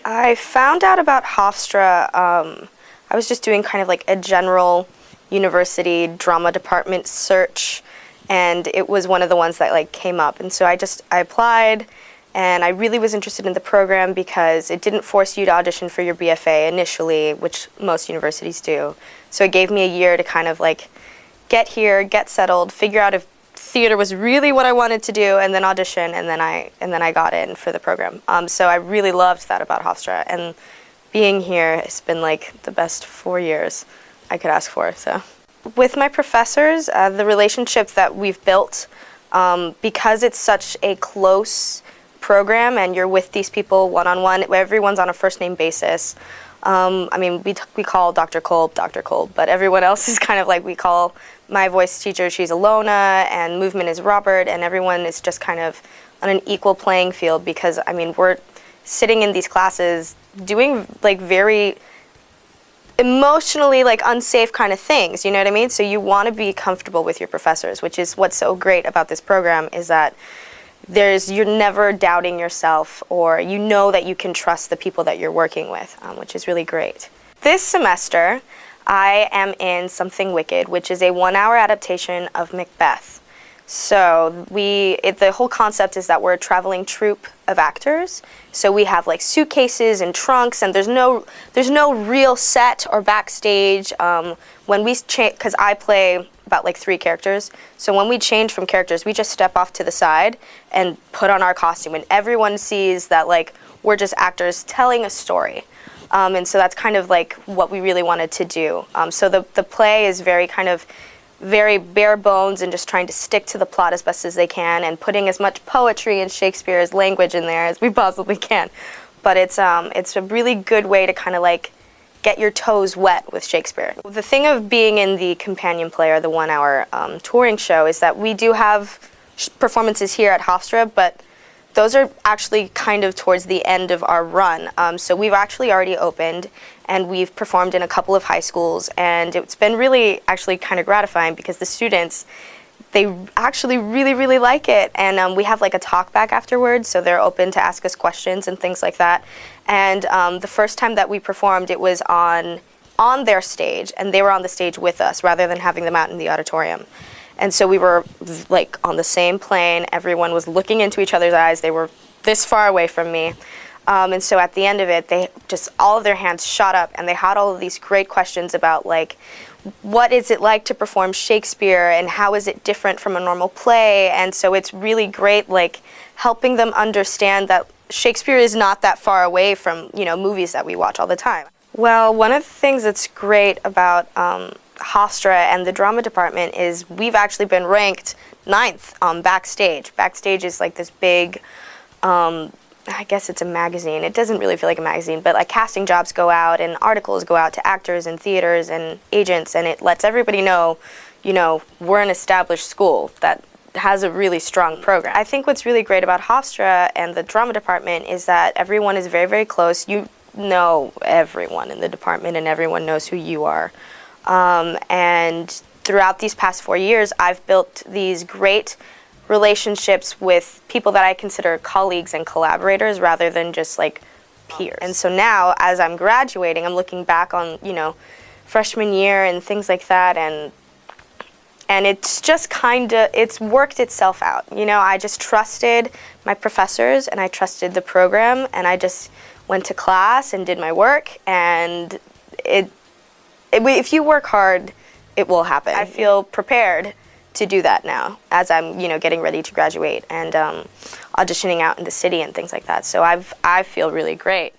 I found out about Hofstra. I was just doing kind of like a general university drama department search, and it was one of the ones that like came up. And so I applied, and I really was interested in the program because it didn't force you to audition for your BFA initially, which most universities do. So it gave me a year to kind of like get here, get settled, figure out if theater was really what I wanted to do, and then audition, and then I got in for the program. So I really loved that about Hofstra, and being here has been like the best 4 years I could ask for. So with my professors, the relationship that we've built, because it's such a close program and you're with these people one-on-one, everyone's on a first-name basis. I mean, we call Dr. Kolb, but everyone else is kind of like, we call my voice teacher, she's Alona, and movement is Robert, and everyone is just kind of on an equal playing field because, I mean, we're sitting in these classes doing like very emotionally like unsafe kind of things, you know what I mean? So you want to be comfortable with your professors, which is what's so great about this program, is that you're never doubting yourself, or you know that you can trust the people that you're working with, which is really great. This semester, I am in Something Wicked, which is a 1-hour adaptation of Macbeth. So the whole concept is that we're a traveling troupe of actors. So we have like suitcases and trunks, and there's no real set or backstage. When we change, because I play about like 3 characters, so when we change from characters, we just step off to the side and put on our costume, and everyone sees that like we're just actors telling a story. And so that's kind of like what we really wanted to do. So the play is very bare bones and just trying to stick to the plot as best as they can, and putting as much poetry and Shakespeare's language in there as we possibly can. But it's a really good way to kind of like get your toes wet with Shakespeare. The thing of being in the companion play, or the 1-hour touring show, is that we do have performances here at Hofstra, but those are actually kind of towards the end of our run. So we've actually already opened, and we've performed in a couple of high schools, and it's been really actually kind of gratifying because the students, they actually really like it, and we have like a talk back afterwards, so they're open to ask us questions and things like that. And the first time that we performed, it was on their stage, and they were on the stage with us rather than having them out in the auditorium. And so we were like on the same plane, everyone was looking into each other's eyes, they were this far away from me. And so at the end of it, they just, all of their hands shot up, and they had all of these great questions about like, what is it like to perform Shakespeare, and how is it different from a normal play? And so it's really great, like helping them understand that Shakespeare is not that far away from, you know, movies that we watch all the time. Well, one of the things that's great about Hofstra and the drama department is we've actually been ranked 9th on Backstage. Backstage is like this big, I guess it's a magazine. It doesn't really feel like a magazine, but like casting jobs go out and articles go out to actors and theaters and agents, and it lets everybody know, you know, we're an established school that has a really strong program. I think what's really great about Hofstra and the drama department is that everyone is very close. You know everyone in the department, and everyone knows who you are. And throughout these past 4 years, I've built these great relationships with people that I consider colleagues and collaborators rather than just like peers. And so now, as I'm graduating, I'm looking back on, you know, freshman year and things like that, and it's just it's worked itself out. You know, I just trusted my professors, and I trusted the program, and I just went to class and did my work, and if you work hard, it will happen. I feel prepared to do that now as I'm, you know, getting ready to graduate and auditioning out in the city and things like that. So I feel really great.